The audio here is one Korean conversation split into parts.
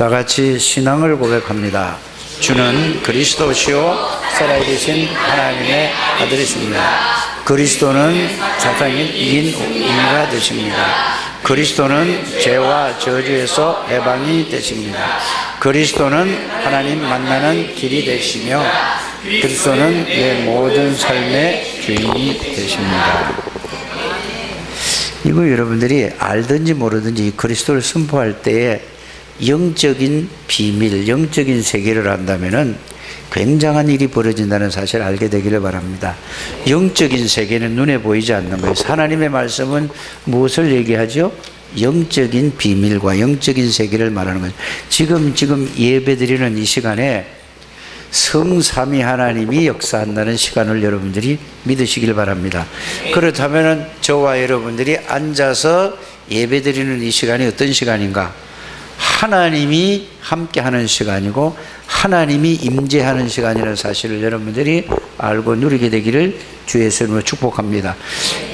다 같이 신앙을 고백합니다. 주는 그리스도시요 살아계신 하나님의 아들이십니다. 그리스도는 사탄을 이긴 의가 되십니다. 그리스도는 죄와 저주에서 해방이 되십니다. 그리스도는 하나님 만나는 길이 되시며 그리스도는 내 모든 삶의 주인이 되십니다. 이거 여러분들이 알든지 모르든지 그리스도를 선포할 때에 영적인 비밀, 영적인 세계를 안다면은 굉장한 일이 벌어진다는 사실을 알게 되기를 바랍니다. 영적인 세계는 눈에 보이지 않는 거예요. 하나님의 말씀은 무엇을 얘기하죠? 영적인 비밀과 영적인 세계를 말하는 거죠. 지금 예배드리는 이 시간에 성삼위 하나님이 역사한다는 시간을 여러분들이 믿으시길 바랍니다. 그렇다면 저와 여러분들이 앉아서 예배드리는 이 시간이 어떤 시간인가? 하나님이 함께하는 시간이고 하나님이 임재하는 시간이라는 사실을 여러분들이 알고 누리게 되기를 주의 이름으로 축복합니다.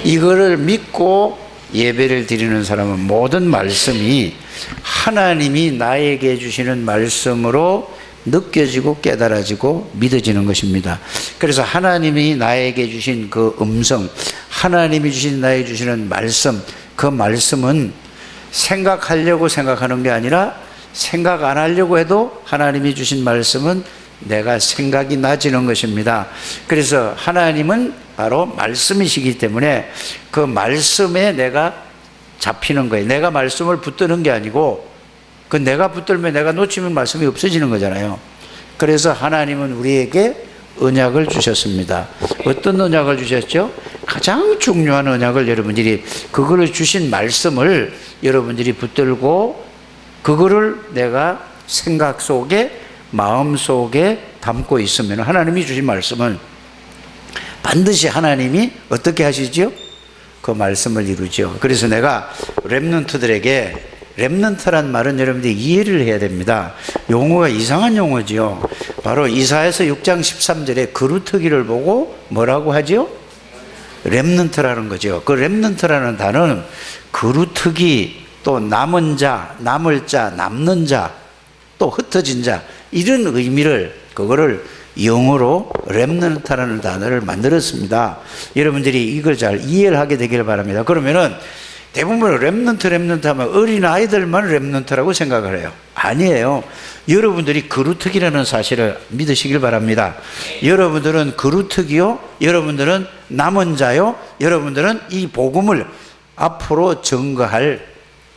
이거를 믿고 예배를 드리는 사람은 모든 말씀이 하나님이 나에게 주시는 말씀으로 느껴지고 깨달아지고 믿어지는 것입니다. 그래서 하나님이 나에게 주신 그 음성, 하나님이 나에게 주시는 말씀, 그 말씀은 생각하려고 생각하는 게 아니라 생각 안 하려고 해도 하나님이 주신 말씀은 내가 생각이 나지는 것입니다. 그래서 하나님은 바로 말씀이시기 때문에 그 말씀에 내가 잡히는 거예요. 내가 말씀을 붙드는 게 아니고 그 내가 붙들면 내가 놓치면 말씀이 없어지는 거잖아요. 그래서 하나님은 우리에게 언약을 주셨습니다. 어떤 언약을 주셨죠? 가장 중요한 언약을 여러분들이 그거를 주신 말씀을 여러분들이 붙들고 그거를 내가 생각 속에 마음 속에 담고 있으면 하나님이 주신 말씀은 반드시 하나님이 어떻게 하시죠? 그 말씀을 이루죠. 그래서 내가 렘넌트들에게 렘넌트란 말은 여러분들이 이해를 해야 됩니다. 용어가 이상한 용어죠. 바로 이사야서 6장 13절에 그루터기를 보고 뭐라고 하죠? 렘넌트라는 거죠. 그 렘넌트라는 단어는 그루터기, 또 남은 자, 남을 자, 남는 자, 또 흩어진 자, 이런 의미를 그거를 영어로 렘넌트라는 단어를 만들었습니다. 여러분들이 이걸 잘 이해를 하게 되기를 바랍니다. 그러면은 대부분 렘넌트 하면 어린 아이들만 렘넌트라고 생각을 해요. 아니에요. 여러분들이 그루터기라는 사실을 믿으시길 바랍니다. 여러분들은 그루터기요, 여러분들은 남은 자요, 여러분들은 이 복음을 앞으로 증거할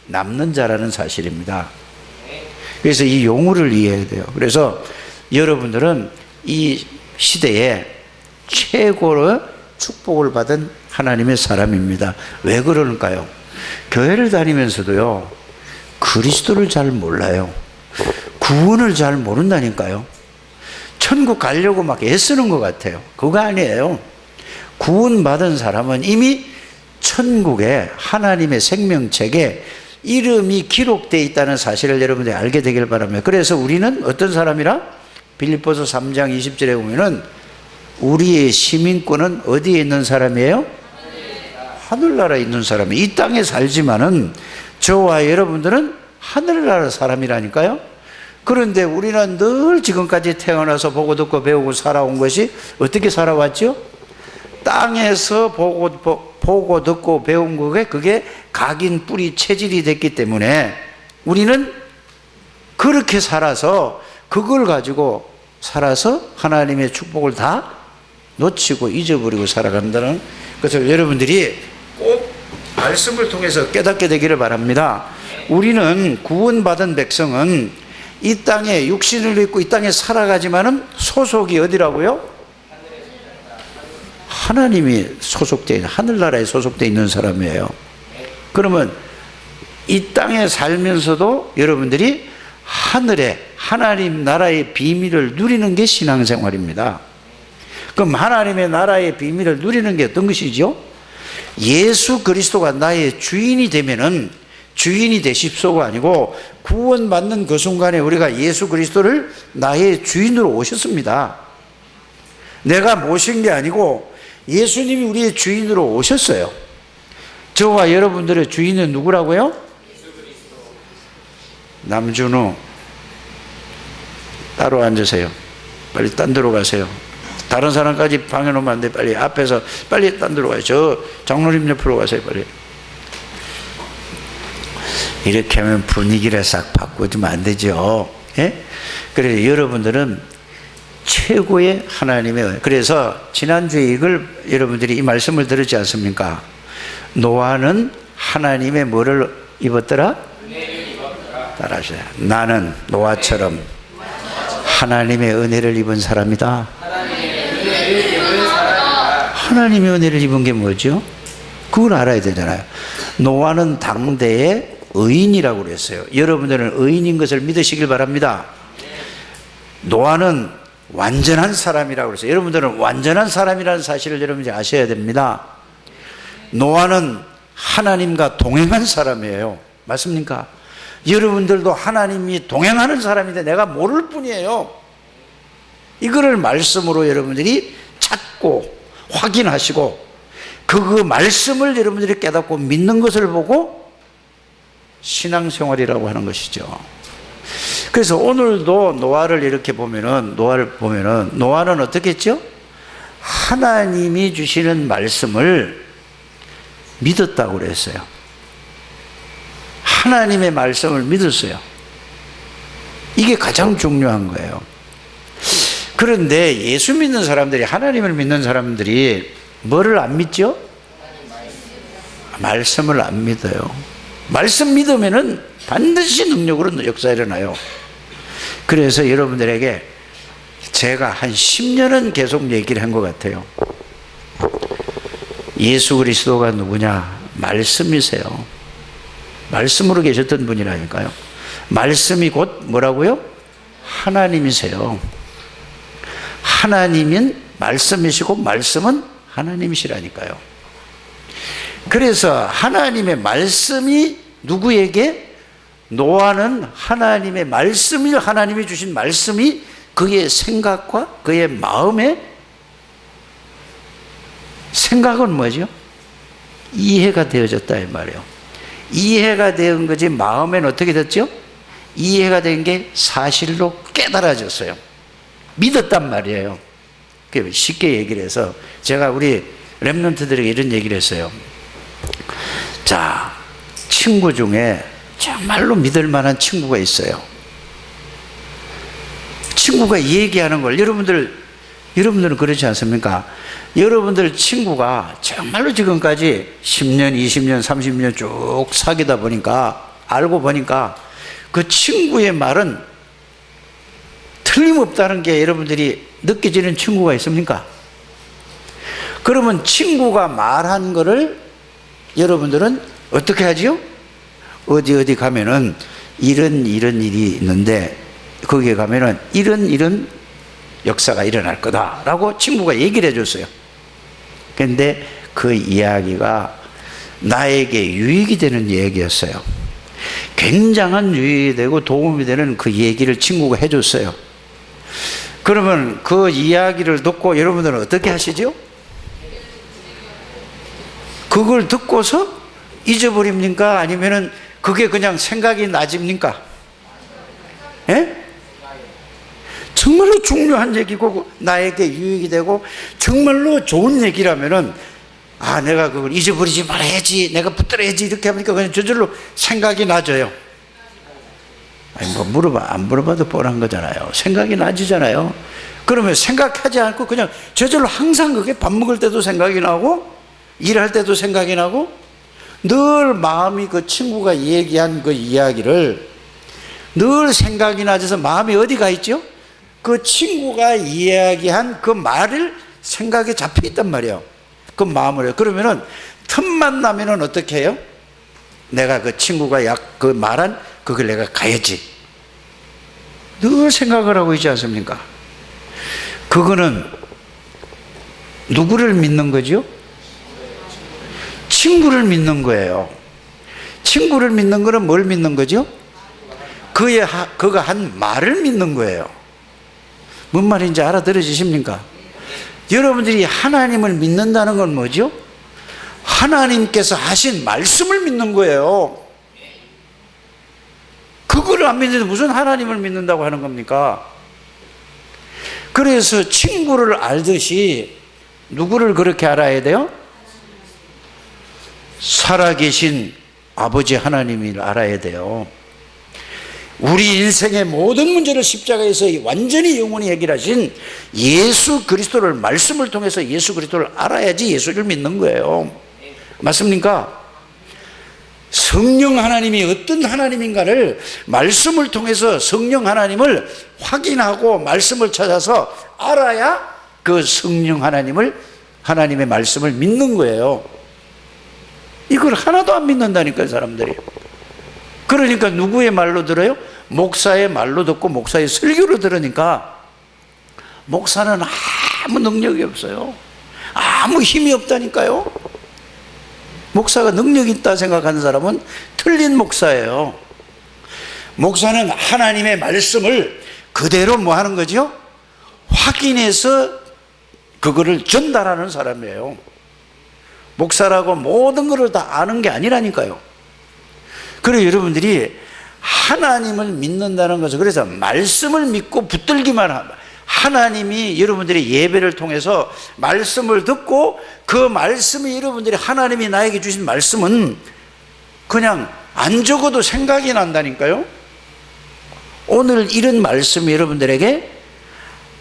남는 자라는 사실입니다. 그래서 이 용어를 이해해야 돼요. 그래서 여러분들은 이 시대에 최고로 축복을 받은 하나님의 사람입니다. 왜 그러는가요? 교회를 다니면서도요, 그리스도를 잘 몰라요. 구원을 잘 모른다니까요. 천국 가려고 막 애쓰는 것 같아요. 그거 아니에요. 구원받은 사람은 이미 천국에 하나님의 생명책에 이름이 기록되어 있다는 사실을 여러분들이 알게 되길 바랍니다. 그래서 우리는 어떤 사람이라? 빌립보서 3장 20절에 보면은 우리의 시민권은 어디에 있는 사람이에요? 하늘나라에 있는 사람이. 이 땅에 살지만은 저와 여러분들은 하늘나라 사람이라니까요. 그런데 우리는 늘 지금까지 태어나서 보고 듣고 배우고 살아온 것이 어떻게 살아왔죠? 땅에서 보고 듣고 배운 그게 각인 뿌리 체질이 됐기 때문에 우리는 그렇게 살아서 그걸 가지고 살아서 하나님의 축복을 다 놓치고 잊어버리고 살아간다는 것을 여러분들이 꼭 말씀을 통해서 깨닫게 되기를 바랍니다. 우리는 구원받은 백성은 이 땅에 육신을 입고 이 땅에 살아가지만은 소속이 어디라고요? 하나님이 소속되어 있는, 하늘나라에 소속되어 있는 사람이에요. 그러면 이 땅에 살면서도 여러분들이 하늘에 하나님 나라의 비밀을 누리는 게 신앙생활입니다. 그럼 하나님의 나라의 비밀을 누리는 게 어떤 것이죠? 예수 그리스도가 나의 주인이 되면은 주인이 되십소가 아니고 구원받는 그 순간에 우리가 예수 그리스도를 나의 주인으로 오셨습니다. 내가 모신 게 아니고 예수님이 우리의 주인으로 오셨어요. 저와 여러분들의 주인은 누구라고요? 남준우, 따로 앉으세요. 빨리 딴 데로 가세요. 다른 사람까지 방해 놓으면 안 돼. 빨리 앞에서 빨리 딴 데로 가요. 저 장로님 옆으로 가세요. 빨리. 이렇게 하면 분위기를 싹 바꿔주면 안 되죠. 예? 그래서 여러분들은 최고의 하나님의, 그래서 지난주에 이걸 여러분들이 이 말씀을 들었지 않습니까? 노아는 하나님의 뭐를 입었더라? 따라하세요. 나는 노아처럼 하나님의 은혜를 입은 사람이다. 하나님의 은혜를 입은 게 뭐죠? 그걸 알아야 되잖아요. 노아는 당대의 의인이라고 그랬어요. 여러분들은 의인인 것을 믿으시길 바랍니다. 노아는 완전한 사람이라고 그랬어요. 여러분들은 완전한 사람이라는 사실을 여러분이 아셔야 됩니다. 노아는 하나님과 동행한 사람이에요. 맞습니까? 여러분들도 하나님이 동행하는 사람인데 내가 모를 뿐이에요. 이거를 말씀으로 여러분들이 찾고 확인하시고 그 말씀을 여러분들이 깨닫고 믿는 것을 보고 신앙생활이라고 하는 것이죠. 그래서 오늘도 노아를 이렇게 보면은, 노아는 어떻게 했죠? 하나님이 주시는 말씀을 믿었다고 그랬어요. 하나님의 말씀을 믿었어요. 이게 가장 중요한 거예요. 그런데 예수 믿는 사람들이, 하나님을 믿는 사람들이 뭐를 안 믿죠? 말씀을 안 믿어요. 말씀 믿으면은 반드시 능력으로 역사 일어나요. 그래서 여러분들에게 제가 한 10년은 계속 얘기를 한 것 같아요. 예수 그리스도가 누구냐? 말씀이세요. 말씀으로 계셨던 분이라니까요. 말씀이 곧 뭐라고요? 하나님이세요. 하나님은 말씀이시고 말씀은 하나님이시라니까요. 그래서 하나님의 말씀이 누구에게? 노아는 하나님의 말씀을, 하나님이 주신 말씀이 그의 생각과 그의 마음의 생각은 뭐죠? 이해가 되어졌다 이 말이에요. 이해가 된 거지 마음에는 어떻게 됐죠? 이해가 된 게 사실로 깨달아졌어요. 믿었단 말이에요. 쉽게 얘기를 해서 제가 우리 렘넌트들에게 이런 얘기를 했어요. 자, 친구 중에 정말로 믿을 만한 친구가 있어요. 친구가 얘기하는 걸 여러분들은 그렇지 않습니까? 여러분들 친구가 정말로 지금까지 10년, 20년, 30년 쭉 사귀다 보니까, 알고 보니까 그 친구의 말은 틀림없다는 게 여러분들이 느껴지는 친구가 있습니까? 그러면 친구가 말한 거를 여러분들은 어떻게 하지요? 어디 가면은 이런 일이 있는데 거기에 가면은 이런 역사가 일어날 거다라고 친구가 얘기를 해줬어요. 그런데 그 이야기가 나에게 유익이 되는 얘기였어요. 굉장한 유익이 되고 도움이 되는 그 얘기를 친구가 해줬어요. 그러면 그 이야기를 듣고 여러분들은 어떻게 하시죠? 그걸 듣고서 잊어버립니까? 아니면은 그게 그냥 생각이 나집니까? 예? 정말로 중요한 얘기고 나에게 유익이 되고 정말로 좋은 얘기라면은 내가 그걸 잊어버리지 말아야지, 내가 붙들어야지 이렇게 하니까 그냥 저절로 생각이 나져요. 아니 안 물어봐도 뻔한 거잖아요. 생각이 나지잖아요. 그러면 생각하지 않고 그냥 저절로 항상 그게 밥 먹을 때도 생각이 나고 일할 때도 생각이 나고 늘 마음이 그 친구가 얘기한 그 이야기를 늘 생각이 나져서 마음이 어디 가 있죠? 그 친구가 이야기한 그 말을 생각에 잡혀 있단 말이에요. 그 마음을. 그러면은 틈만 나면은 어떻게 해요? 내가 그 친구가 그 말한 그걸 내가 가야지. 늘 생각을 하고 있지 않습니까? 그거는 누구를 믿는 거죠? 친구를 믿는 거예요. 친구를 믿는 거는 뭘 믿는 거죠? 그가 한 말을 믿는 거예요. 뭔 말인지 알아들으십니까? 여러분들이 하나님을 믿는다는 건 뭐죠? 하나님께서 하신 말씀을 믿는 거예요. 그거를 안 믿는데 무슨 하나님을 믿는다고 하는 겁니까? 그래서 친구를 알듯이 누구를 그렇게 알아야 돼요? 살아계신 아버지 하나님을 알아야 돼요. 우리 인생의 모든 문제를 십자가에서 완전히 영원히 해결하신 예수 그리스도를, 말씀을 통해서 예수 그리스도를 알아야지 예수를 믿는 거예요. 맞습니까? 성령 하나님이 어떤 하나님인가를 말씀을 통해서 성령 하나님을 확인하고 말씀을 찾아서 알아야 그 성령 하나님을, 하나님의 말씀을 믿는 거예요. 이걸 하나도 안 믿는다니까요, 사람들이. 그러니까 누구의 말로 들어요? 목사의 말로 듣고 목사의 설교를 들으니까 목사는 아무 능력이 없어요. 아무 힘이 없다니까요. 목사가 능력이 있다 생각하는 사람은 틀린 목사예요. 목사는 하나님의 말씀을 그대로 뭐 하는 거죠? 확인해서 그거를 전달하는 사람이에요. 목사라고 모든 것을 다 아는 게 아니라니까요. 그래서 여러분들이 하나님을 믿는다는 것은, 그래서 말씀을 믿고 붙들기만 하면, 하나님이 여러분들의 예배를 통해서 말씀을 듣고 그 말씀이, 여러분들이 하나님이 나에게 주신 말씀은 그냥 안 적어도 생각이 난다니까요. 오늘 이런 말씀이 여러분들에게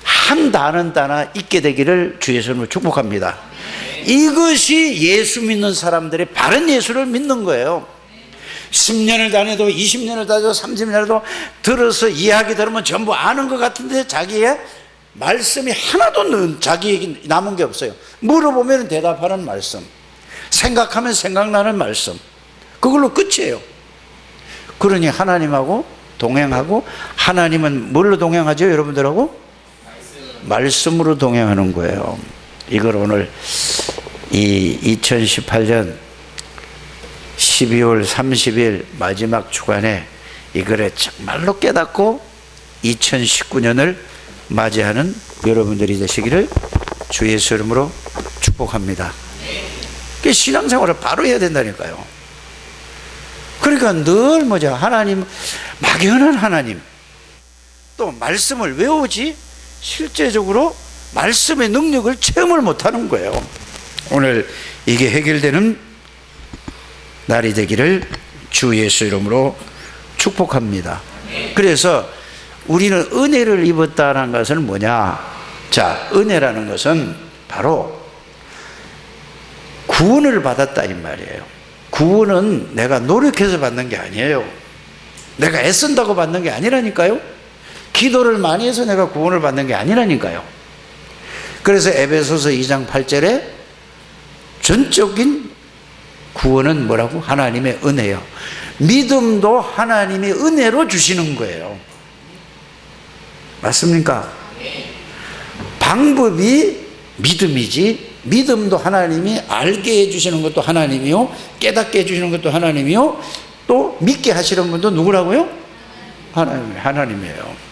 한 단은 따나 있게 되기를 주 예수님으로 축복합니다. 이것이 예수 믿는 사람들의 바른 예수를 믿는 거예요. 10년을 다녀도 20년을 다녀도 30년을 들어서 이야기 들으면 전부 아는 것 같은데 자기의 말씀이 하나도 자기에게 남은 게 없어요. 물어보면 대답하는 말씀, 생각하면 생각나는 말씀, 그걸로 끝이에요. 그러니 하나님하고 동행하고, 하나님은 뭘로 동행하죠? 여러분들하고? 말씀으로 동행하는 거예요. 이걸 오늘 이 2018년 12월 30일 마지막 주간에 이거를 정말로 깨닫고 2019년을 맞이하는 여러분들이 되시기를 주 예수 이름으로 축복합니다. 신앙생활을 바로 해야 된다니까요. 그러니까 늘 뭐죠? 하나님, 막연한 하나님, 또 말씀을 외우지 실제적으로 말씀의 능력을 체험을 못하는 거예요. 오늘 이게 해결되는 날이 되기를 주 예수 이름으로 축복합니다. 그래서 우리는 은혜를 입었다는 것은 뭐냐? 자, 은혜라는 것은 바로 구원을 받았다 이 말이에요. 구원은 내가 노력해서 받는 게 아니에요. 내가 애쓴다고 받는 게 아니라니까요. 기도를 많이 해서 내가 구원을 받는 게 아니라니까요. 그래서 에베소서 2장 8절에 전적인 구원은 뭐라고? 하나님의 은혜요. 믿음도 하나님의 은혜로 주시는 거예요. 맞습니까? 방법이 믿음이지, 믿음도 하나님이 알게 해주시는 것도 하나님이요, 깨닫게 해주시는 것도 하나님이요, 또 믿게 하시는 분도 누구라고요? 하나님이에요.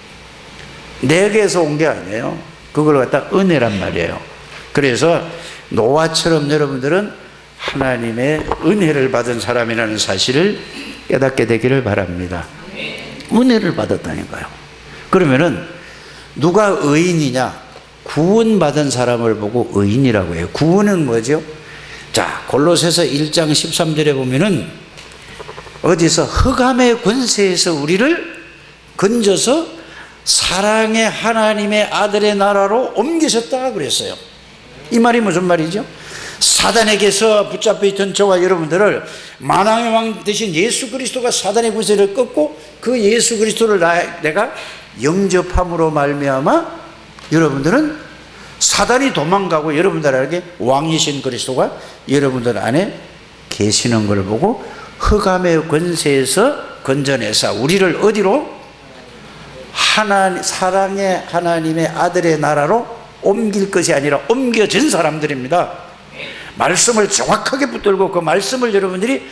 내게서 온 게 아니에요. 그걸 갖다 은혜란 말이에요. 그래서 노아처럼 여러분들은 하나님의 은혜를 받은 사람이라는 사실을 깨닫게 되기를 바랍니다. 은혜를 받았다니까요. 그러면은 누가 의인이냐? 구원받은 사람을 보고 의인이라고 해요. 구원은 뭐죠? 자, 골로새서 1장 13절에 보면은 어디서 흑암의 권세에서 우리를 건져서 사랑의 하나님의 아들의 나라로 옮기셨다 그랬어요. 이 말이 무슨 말이죠? 사단에게서 붙잡혀 있던 저와 여러분들을 만왕의 왕 되신 예수 그리스도가 사단의 권세를 꺾고 그 예수 그리스도를 내가 영접함으로 말미암아 여러분들은 사단이 도망가고 여러분들에게 왕이신 그리스도가 여러분들 안에 계시는 걸 보고 흑암의 권세에서 건져내사 우리를 어디로? 사랑의 하나님의 아들의 나라로 옮길 것이 아니라 옮겨진 사람들입니다. 말씀을 정확하게 붙들고 그 말씀을 여러분들이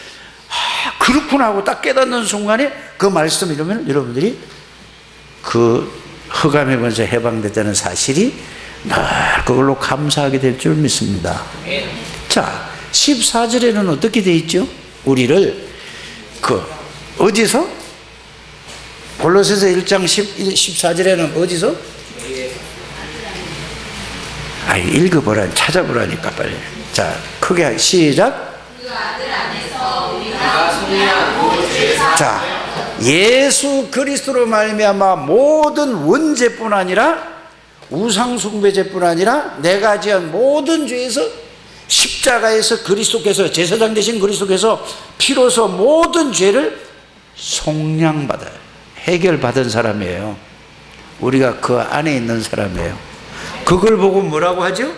그렇구나 하고 딱 깨닫는 순간에 그 말씀 이러면 여러분들이 그 흑암의 권세 해방됐다는 사실이 늘 그걸로 감사하게 될 줄 믿습니다. 자, 14절에는 어떻게 되어 있죠? 우리를 어디서? 골로새서 1장 14절에는 어디서? 아, 읽어보라, 찾아보라니까 빨리. 자, 크게 시작. 자, 예수 그리스도로 말미암아 모든 원죄뿐 아니라 우상 숭배죄뿐 아니라 내가 지은 모든 죄에서 십자가에서 그리스도께서 제사장 되신 그리스도께서 피로서 모든 죄를 속량받아요. 해결받은 사람이에요. 우리가 그 안에 있는 사람이에요. 그걸 보고 뭐라고 하죠?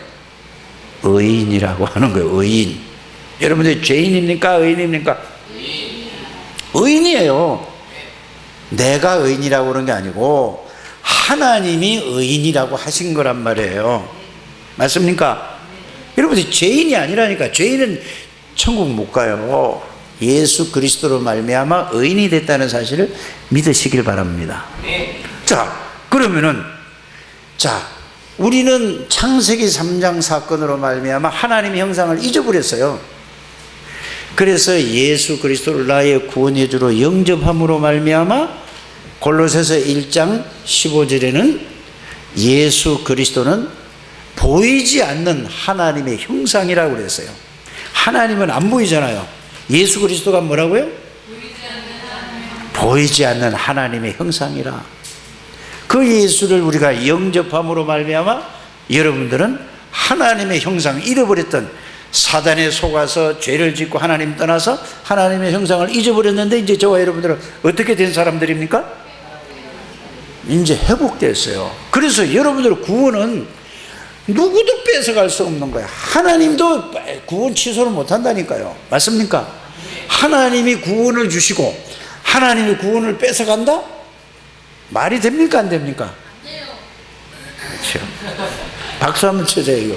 의인이라고 하는 거예요. 의인. 여러분들 죄인입니까? 의인입니까? 의인이에요. 내가 의인이라고 그런 게 아니고 하나님이 의인이라고 하신 거란 말이에요. 맞습니까? 여러분들 죄인이 아니라니까. 죄인은 천국 못 가요. 예수 그리스도로 말미암아 의인이 됐다는 사실을 믿으시길 바랍니다. 자, 그러면은 우리는 창세기 3장 사건으로 말미암아 하나님의 형상을 잊어버렸어요. 그래서 예수 그리스도를 나의 구원의 주로 영접함으로 말미암아 골로새서 1장 15절에는 예수 그리스도는 보이지 않는 하나님의 형상이라고 그랬어요. 하나님은 안 보이잖아요. 예수 그리스도가 뭐라고요? 보이지 않는 하나님의 형상이라. 그 예수를 우리가 영접함으로 말미암아 여러분들은 하나님의 형상, 잃어버렸던, 사단에 속아서 죄를 짓고 하나님 떠나서 하나님의 형상을 잊어버렸는데 이제 저와 여러분들은 어떻게 된 사람들입니까? 이제 회복됐어요. 그래서 여러분들 구원은 누구도 뺏어갈 수 없는 거예요. 하나님도 구원 취소를 못한다니까요. 맞습니까? 하나님이 구원을 주시고 하나님이 구원을 뺏어간다? 말이 됩니까? 안 됩니까? 그렇죠. 박수 한번 쳐줘요. 이거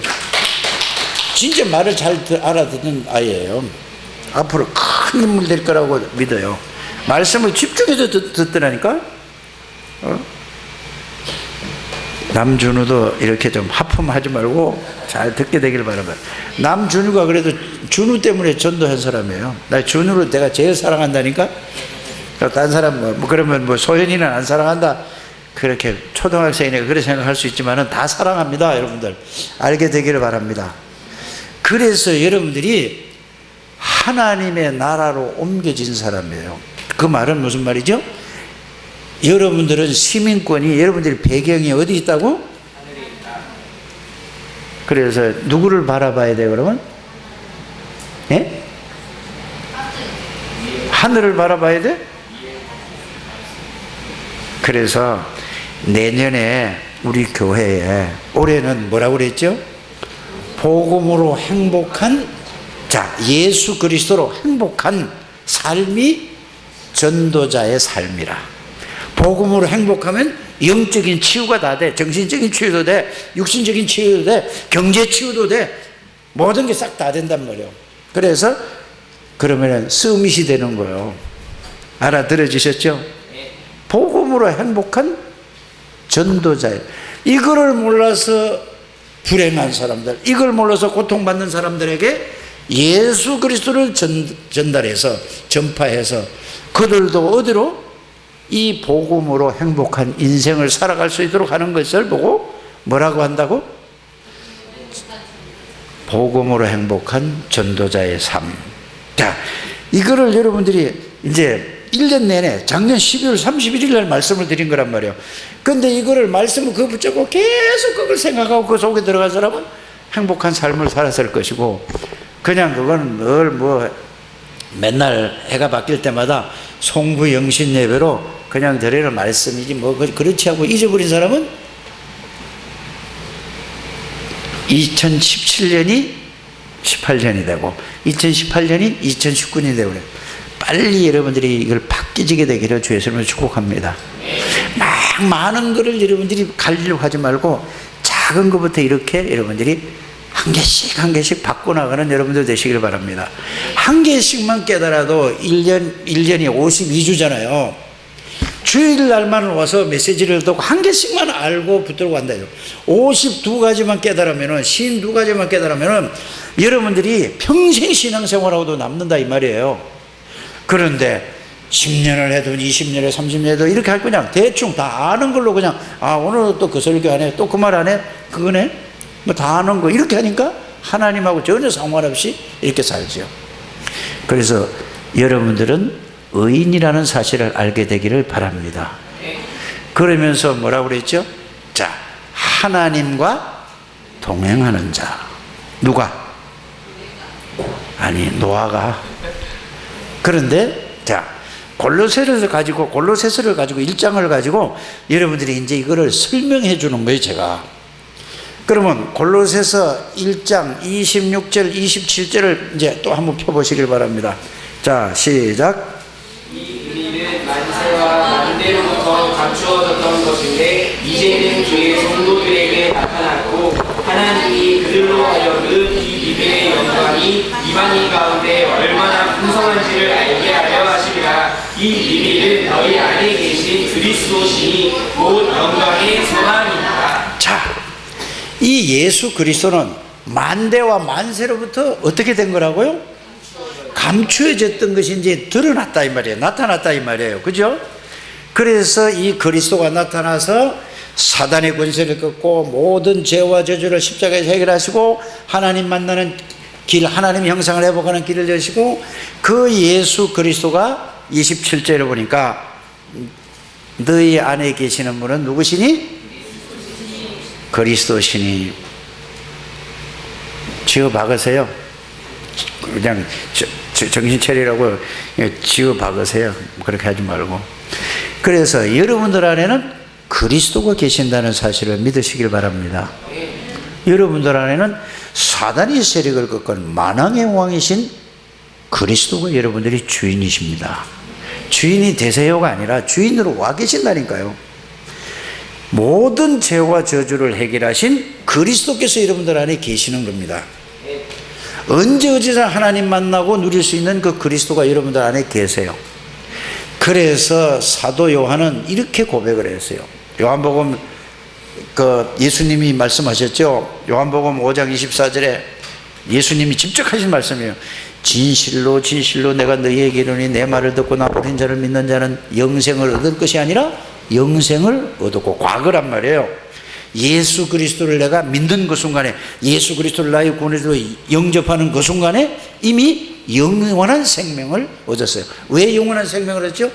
진짜 말을 잘 알아듣는 아이예요. 앞으로 큰 인물 될 거라고 믿어요. 말씀을 집중해서 듣더라니까. 남준우도 이렇게 좀 하품하지 말고 잘 듣게 되길 바랍니다. 남준우가 그래도 준우 때문에 전도한 사람이에요. 나 준우를 내가 제일 사랑한다니까. 다른 사람 그러면 소연이는 안 사랑한다, 그렇게 초등학생이니까 그렇게 생각할 수 있지만은 다 사랑합니다. 여러분들 알게 되기를 바랍니다. 그래서 여러분들이 하나님의 나라로 옮겨진 사람이에요. 그 말은 무슨 말이죠? 여러분들은 시민권이, 여러분들의 배경이 어디 있다고? 그래서 누구를 바라봐야 돼요? 그러면 예? 하늘을 바라봐야 돼? 그래서 내년에 우리 교회에, 올해는 뭐라고 그랬죠? 복음으로 행복한, 예수 그리스도로 행복한 삶이 전도자의 삶이라. 복음으로 행복하면 영적인 치유가 다 돼. 정신적인 치유도 돼, 육신적인 치유도 돼, 경제 치유도 돼. 모든 게 싹 다 된단 말이에요. 그래서 그러면 서밋이 되는 거예요. 알아들어지셨죠? 복음으로 행복한 전도자예요. 이거를 몰라서 불행한 사람들, 이걸 몰라서 고통받는 사람들에게 예수 그리스도를 전달해서, 전파해서 그들도 어디로? 이 복음으로 행복한 인생을 살아갈 수 있도록 하는 것을 보고 뭐라고 한다고? 복음으로 행복한 전도자의 삶. 자, 이거를 여러분들이 이제 1년 내내 작년 12월 31일 날 말씀을 드린 거란 말이에요. 근데 이거를 말씀을 그거 붙잡고 계속 그걸 생각하고 그 속에 들어간 사람은 행복한 삶을 살았을 것이고, 그냥 그건 늘 맨날 해가 바뀔 때마다 송구 영신 예배로 그냥 드리는 말씀이지 그렇지 하고 잊어버린 사람은 2017년이 18년이 되고 2018년이 2019년이 되고 그래요. 빨리 여러분들이 이걸 바뀌게 되기를 주의 이름으로 축복합니다. 막 많은 거를 여러분들이 가리려고 하지 말고 작은 것부터 이렇게 여러분들이 한 개씩 바꿔나가는 여러분들 되시길 바랍니다. 한 개씩만 깨달아도 1년이 52주잖아요. 주일 날만 와서 메시지를 듣고 한 개씩만 알고 붙들고 간다요. 52가지만 깨달으면은, 52가지만 깨달으면은 여러분들이 평생 신앙생활하고도 남는다 이 말이에요. 그런데 10년을 해도 20년에 30년 해도 이렇게 할 거냐, 대충 다 아는 걸로 그냥 오늘 또 그 설교 안 해, 또 그 말 안 해, 그거네. 뭐 다 아는 거 이렇게 하니까 하나님하고 전혀 상관없이 이렇게 살죠. 그래서 여러분들은 의인이라는 사실을 알게 되기를 바랍니다. 그러면서 뭐라고 그랬죠? 자, 하나님과 동행하는 자. 누가? 아니, 노아가. 그런데 자, 골로새서를 가지고 1장을 가지고 여러분들이 이제 이거를 설명해 주는 거예요, 제가. 그러면 골로새서 1장 26절 27절을 이제 또 한번 펴 보시길 바랍니다. 자, 시작. 이 의리는 만세와 만대로부터 감추어졌던 것인데 이제는 주의 성도들에게 나타났고 하나님이 그들로 하여금 이 비밀의 영광이 이방인 가운데 얼마나 풍성한지를 알게 하려 하심이라. 이 비밀은 너희 안에 계신 그리스도시니 곧 영광의 소망이니라. 자, 이 예수 그리스도는 만대와 만세로부터 어떻게 된 거라고요? 감추어졌던 것이 이제 드러났다 이 말이에요. 나타났다 이 말이에요. 그죠? 그래서 이 그리스도가 나타나서 사단의 권세를 꺾고 모든 죄와 저주를 십자가에서 해결하시고 하나님 만나는 길, 하나님 형상을 회복하는 길을 여시고 그 예수 그리스도가 27절에 보니까 너희 안에 계시는 분은 누구시니? 그리스도시니. 지어 박으세요. 그냥 정신 차리라고 지어 박으세요. 그렇게 하지 말고. 그래서 여러분들 안에는 그리스도가 계신다는 사실을 믿으시길 바랍니다. 여러분들 안에는 사단의 세력을 꺾은 만왕의 왕이신 그리스도가 여러분들이 주인이십니다. 주인이 되세요가 아니라 주인으로 와 계신다니까요. 모든 죄와 저주를 해결하신 그리스도께서 여러분들 안에 계시는 겁니다. 언제 어디서 하나님 만나고 누릴 수 있는 그 그리스도가 여러분들 안에 계세요. 그래서 사도 요한은 이렇게 고백을 했어요. 요한복음 예수님이 말씀하셨죠. 요한복음 5장 24절에 예수님이 직접 하신 말씀이에요. 진실로 진실로 내가 너희에게 이르노니 내 말을 듣고 나 보낸 자를 믿는 자는 영생을 얻을 것이 아니라 영생을 얻었고, 과거란 말이에요. 예수 그리스도를 내가 믿는 그 순간에, 예수 그리스도를 나의 구원으로 영접하는 그 순간에 이미 영원한 생명을 얻었어요. 왜 영원한 생명을 얻었죠?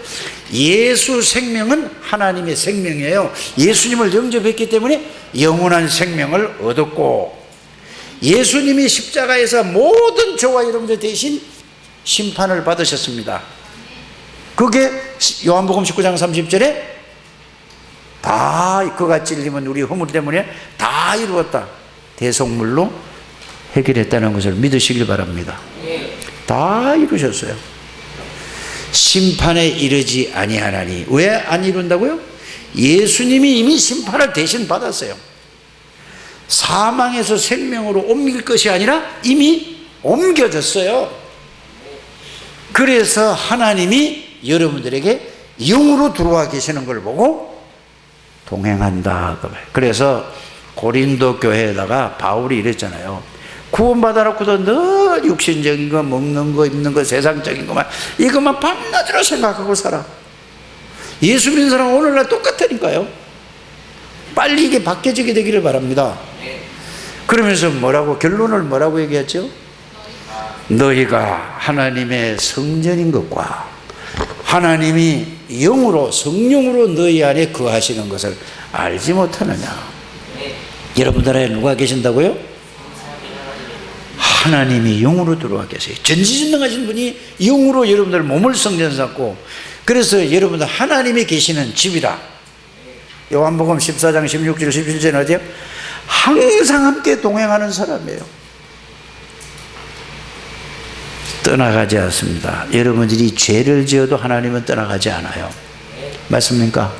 예수 생명은 하나님의 생명이에요. 예수님을 영접했기 때문에 영원한 생명을 얻었고, 예수님이 십자가에서 모든 저와 여러분들 대신 심판을 받으셨습니다. 그게 요한복음 19장 30절에 다 그가 찔리면 우리 허물 때문에 다 이루었다, 대속물로 해결했다는 것을 믿으시길 바랍니다. 다 이루셨어요. 심판에 이르지 아니하나니. 왜 안 이룬다고요? 예수님이 이미 심판을 대신 받았어요. 사망에서 생명으로 옮길 것이 아니라 이미 옮겨졌어요. 그래서 하나님이 여러분들에게 영으로 들어와 계시는 걸 보고 동행한다. 그래서 고린도 교회에다가 바울이 이랬잖아요. 구원받아놓고도 늘 육신적인 거, 먹는 거, 입는 거, 세상적인 것만, 이것만 밤낮으로 생각하고 살아. 예수 믿는 사람은 오늘날 똑같다니까요. 빨리 이게 바뀌어지게 되기를 바랍니다. 그러면서 결론을 뭐라고 얘기했죠? 너희가 하나님의 성전인 것과 하나님이 영으로, 성령으로 너희 안에 거하시는 것을 알지 못하느냐. 여러분들 안에 누가 계신다고요? 하나님이 영으로 들어와 계세요. 전지전능하신 분이 영으로 여러분들 몸을 성전 삼고, 그래서 여러분들 하나님이 계시는 집이다. 요한복음 14장 16절 17절은 어디요? 항상 함께 동행하는 사람이에요. 떠나가지 않습니다. 여러분들이 죄를 지어도 하나님은 떠나가지 않아요. 맞습니까?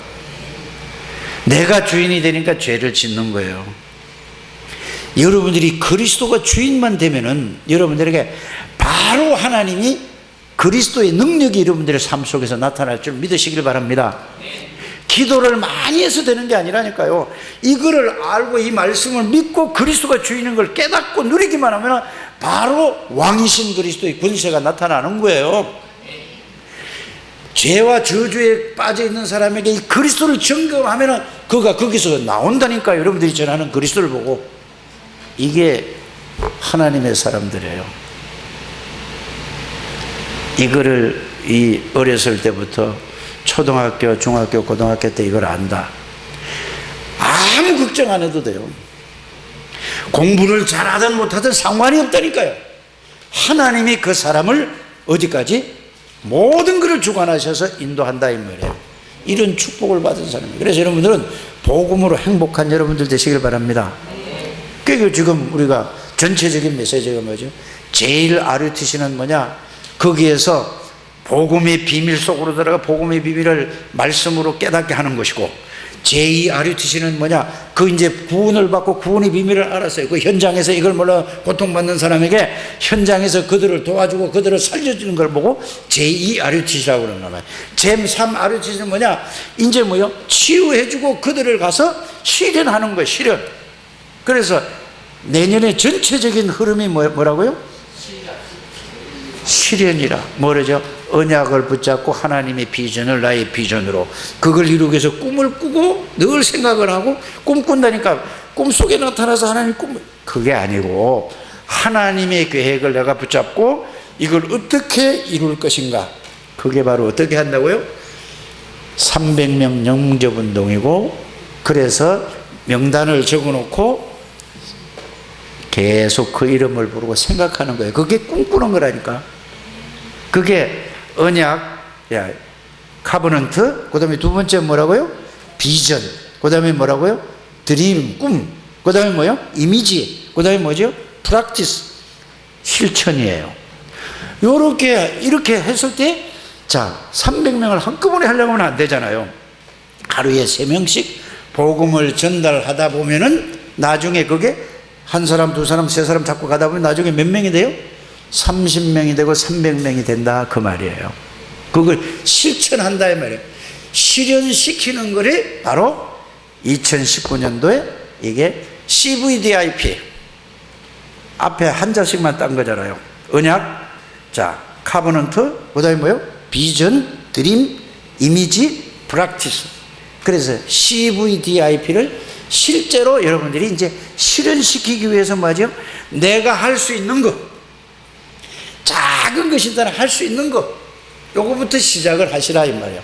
내가 주인이 되니까 죄를 짓는 거예요. 여러분들이 그리스도가 주인만 되면은 여러분들에게 바로 하나님이 그리스도의 능력이 여러분들의 삶 속에서 나타날 줄 믿으시길 바랍니다. 기도를 많이 해서 되는 게 아니라니까요. 이거를 알고 이 말씀을 믿고 그리스도가 주인인 걸 깨닫고 누리기만 하면 바로 왕이신 그리스도의 권세가 나타나는 거예요. 죄와 저주에 빠져 있는 사람에게 이 그리스도를 점검하면 그가 거기서 나온다니까요. 여러분들이 전하는 그리스도를 보고. 이게 하나님의 사람들이에요. 이거를 이 어렸을 때부터 초등학교, 중학교, 고등학교 때 이걸 안다. 아무 걱정 안 해도 돼요. 공부를 잘하든 못하든 상관이 없다니까요. 하나님이 그 사람을 어디까지? 모든 것을 주관하셔서 인도한다 이 말이에요. 이런 축복을 받은 사람이에요. 그래서 여러분들은 복음으로 행복한 여러분들 되시길 바랍니다. 그리고 지금 우리가 전체적인 메시지가 뭐죠? 제일 RUTC는 뭐냐? 거기에서 복음의 비밀 속으로 들어가 복음의 비밀을 말씀으로 깨닫게 하는 것이고, 제2RUTC는 뭐냐? 그 이제 구원을 받고 구원의 비밀을 알았어요. 그 현장에서 이걸 몰라 고통받는 사람에게 현장에서 그들을 도와주고 그들을 살려주는 걸 보고 제2RUTC라고 그러나 봐요. 제3RUTC는 뭐냐? 이제 뭐요? 치유해주고 그들을 가서 실현하는 거예요. 실현. 그래서 내년에 전체적인 흐름이 뭐라고요? 실현이라. 뭐라죠? 언약을 붙잡고 하나님의 비전을 나의 비전으로, 그걸 이루기 위해서 꿈을 꾸고 늘 생각을 하고 꿈꾼다니까. 꿈속에 나타나서 하나님 꿈, 그게 아니고 하나님의 계획을 내가 붙잡고 이걸 어떻게 이룰 것인가. 그게 바로 어떻게 한다고요? 300명 영접운동이고, 그래서 명단을 적어놓고 계속 그 이름을 부르고 생각하는 거예요. 그게 꿈꾸는 거라니까. 그게 언약, 카버넌트, 그 다음에 두 번째 뭐라고요? 비전, 그 다음에 뭐라고요? 드림, 꿈, 그 다음에 뭐요? 이미지, 그 다음에 뭐죠? 프랙티스, 실천이에요. 이렇게 했을 때, 자, 300명을 한꺼번에 하려고 하면 안 되잖아요. 하루에 3명씩 복음을 전달하다 보면은 나중에 그게 한 사람, 두 사람, 세 사람 잡고 가다 보면 나중에 몇 명이 돼요? 30명이 되고 300명이 된다 그 말이에요. 그걸 실천한다 이 말이에요. 실현시키는 것이 바로 2019년도에 이게 CVDIP 앞에 한자씩만 딴 거잖아요. 언약, 자, 카버넌트, 그 다음에 뭐요? 비전, 드림, 이미지, 프랙티스. 그래서 CVDIP를 실제로 여러분들이 이제 실현시키기 위해서 뭐죠? 내가 할 수 있는 것, 작은 것이더라 할 수 있는 것, 요거부터 시작을 하시라 이 말이에요.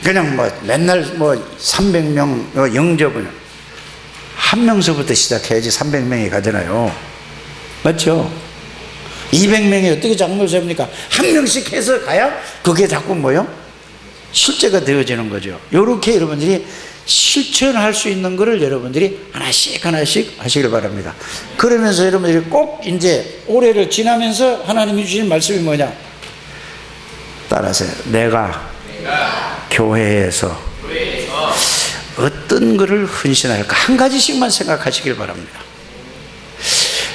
그냥 뭐 맨날 뭐 300명 영접은 한 명서부터 시작해야지 300명이 가잖아요. 맞죠? 200명이 어떻게 장로를 세웁니까? 한 명씩 해서 가야 그게 자꾸 뭐요? 실제가 되어지는 거죠. 요렇게 여러분들이 실천할 수 있는 것을 여러분들이 하나씩 하시길 바랍니다. 그러면서 여러분들이 꼭 이제 올해를 지나면서 하나님이 주신 말씀이 뭐냐? 따라하세요. 내가 교회에서 어떤 것을 헌신할까? 한 가지씩만 생각하시길 바랍니다.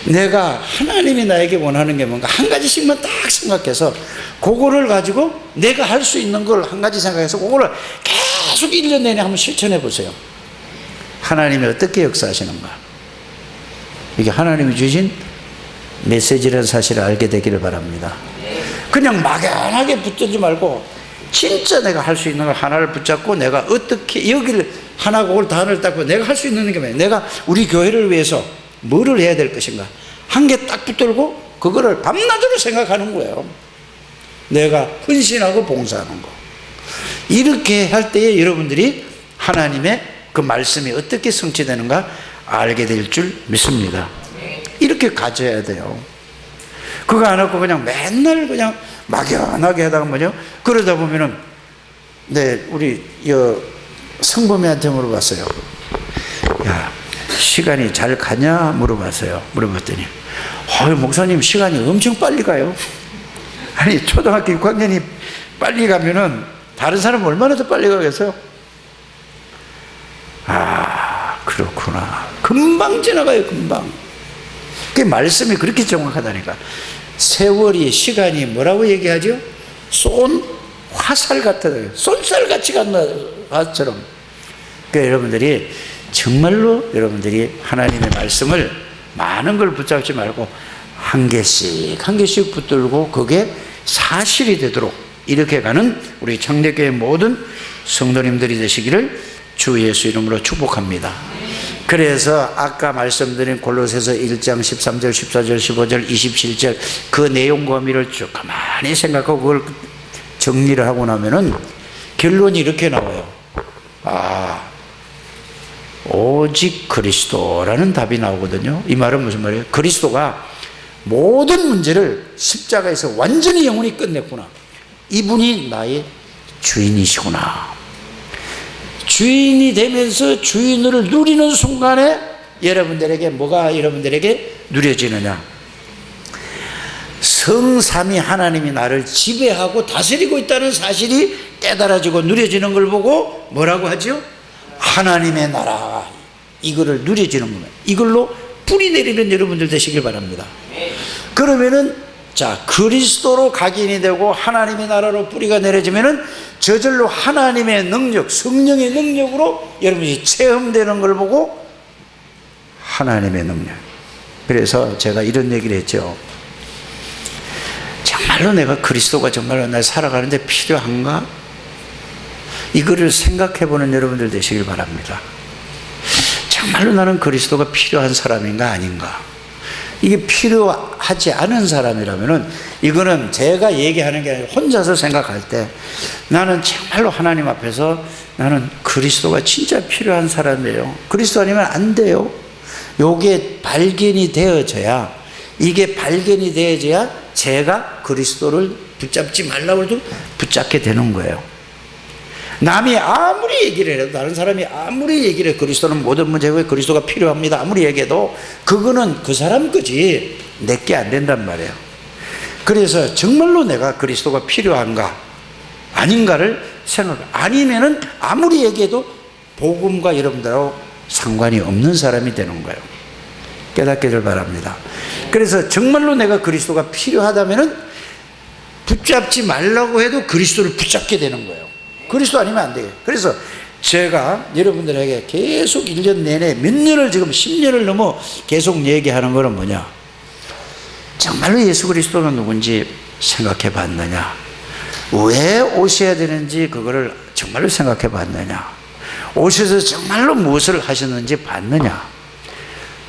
내가 하나님이 나에게 원하는 게 뭔가 한 가지씩만 딱 생각해서 그거를 가지고 내가 할 수 있는 걸 한 가지 생각해서 그거를 계속 1년 내내 한번 실천해 보세요. 하나님이 어떻게 역사하시는가? 이게 하나님이 주신 메시지라는 사실을 알게 되기를 바랍니다. 그냥 막연하게 붙들지 말고 진짜 내가 할 수 있는 걸 하나를 붙잡고 내가 어떻게 여기를 하나 그걸 다 하나를 닦고 내가 할 수 있는 게 뭐예요? 내가 우리 교회를 위해서 뭐를 해야 될 것인가? 한 개 딱 붙들고 그거를 밤낮으로 생각하는 거예요. 내가 헌신하고 봉사하는 거. 이렇게 할 때에 여러분들이 하나님의 그 말씀이 어떻게 성취되는가 알게 될 줄 믿습니다. 이렇게 가져야 돼요. 그거 안 하고 그냥 맨날 그냥 막연하게 하다가 뭐죠? 그러다 보면은 우리 성범이한테 물어봤어요. 야, 시간이 잘 가냐 물어봤어요. 물어봤더니 목사님 시간이 엄청 빨리 가요. 아니 초등학교 6학년이 빨리 가면은 다른 사람은 얼마나 더 빨리 가겠어요? 아 그렇구나. 금방 지나가요. 금방. 그 말씀이 그렇게 정확하다니까. 세월이 시간이 뭐라고 얘기하죠? 쏜 화살 같아요. 쏜살같이 간 것처럼. 그러니까 여러분들이 정말로 여러분들이 하나님의 말씀을 많은 걸 붙잡지 말고 한 개씩 붙들고 그게 사실이 되도록 이렇게 가는 우리 창대교회 모든 성도님들이 되시기를 주 예수 이름으로 축복합니다. 그래서 아까 말씀드린 골로새서 1장 13절, 14절, 15절, 27절 그 내용 범위를 쭉 가만히 생각하고 그걸 정리를 하고 나면은 결론이 이렇게 나와요. 아, 오직 그리스도라는 답이 나오거든요. 이 말은 무슨 말이에요? 그리스도가 모든 문제를 십자가에서 완전히 영원히 끝냈구나. 이분이 나의 주인이시구나. 주인이 되면서 주인을 누리는 순간에 여러분들에게 뭐가 여러분들에게 누려지느냐? 성삼위 하나님이 나를 지배하고 다스리고 있다는 사실이 깨달아지고 누려지는 걸 보고 뭐라고 하죠? 하나님의 나라. 이거를 누려지는 거예요. 이걸로 뿌리 내리는 여러분들 되시길 바랍니다. 그러면은 자, 그리스도로 각인이 되고 하나님의 나라로 뿌리가 내려지면은 저절로 하나님의 능력, 성령의 능력으로 여러분이 체험되는 걸 보고 하나님의 능력. 그래서 제가 이런 얘기를 했죠. 정말로 내가 그리스도가 정말로 날 살아가는데 필요한가? 이거를 생각해 보는 여러분들 되시길 바랍니다. 정말로 나는 그리스도가 필요한 사람인가 아닌가? 이게 필요하지 않은 사람이라면은 이거는 제가 얘기하는 게 아니라 혼자서 생각할 때 나는 정말로 하나님 앞에서 나는 그리스도가 진짜 필요한 사람이에요. 그리스도 아니면 안 돼요. 요게 발견이 되어져야, 이게 발견이 되어져야 제가 그리스도를 붙잡지 말라고 해도 붙잡게 되는 거예요. 남이 아무리 얘기를 해도, 다른 사람이 아무리 얘기를 해도 그리스도는 모든 문제고 그리스도가 필요합니다 아무리 얘기해도 그거는 그 사람 거지 내게 안 된단 말이에요. 그래서 정말로 내가 그리스도가 필요한가 아닌가를 생각, 아니면은 아무리 얘기해도 복음과 여러분들하고 상관이 없는 사람이 되는 거예요. 깨닫기를 바랍니다. 그래서 정말로 내가 그리스도가 필요하다면은 붙잡지 말라고 해도 그리스도를 붙잡게 되는 거예요. 그리스도 아니면 안 돼요. 그래서 제가 여러분들에게 계속 1년 내내 몇 년을 지금 10년을 넘어 계속 얘기하는 거는 뭐냐? 정말로 예수 그리스도가 누군지 생각해 봤느냐? 왜 오셔야 되는지 그거를 정말로 생각해 봤느냐? 오셔서 정말로 무엇을 하셨는지 봤느냐?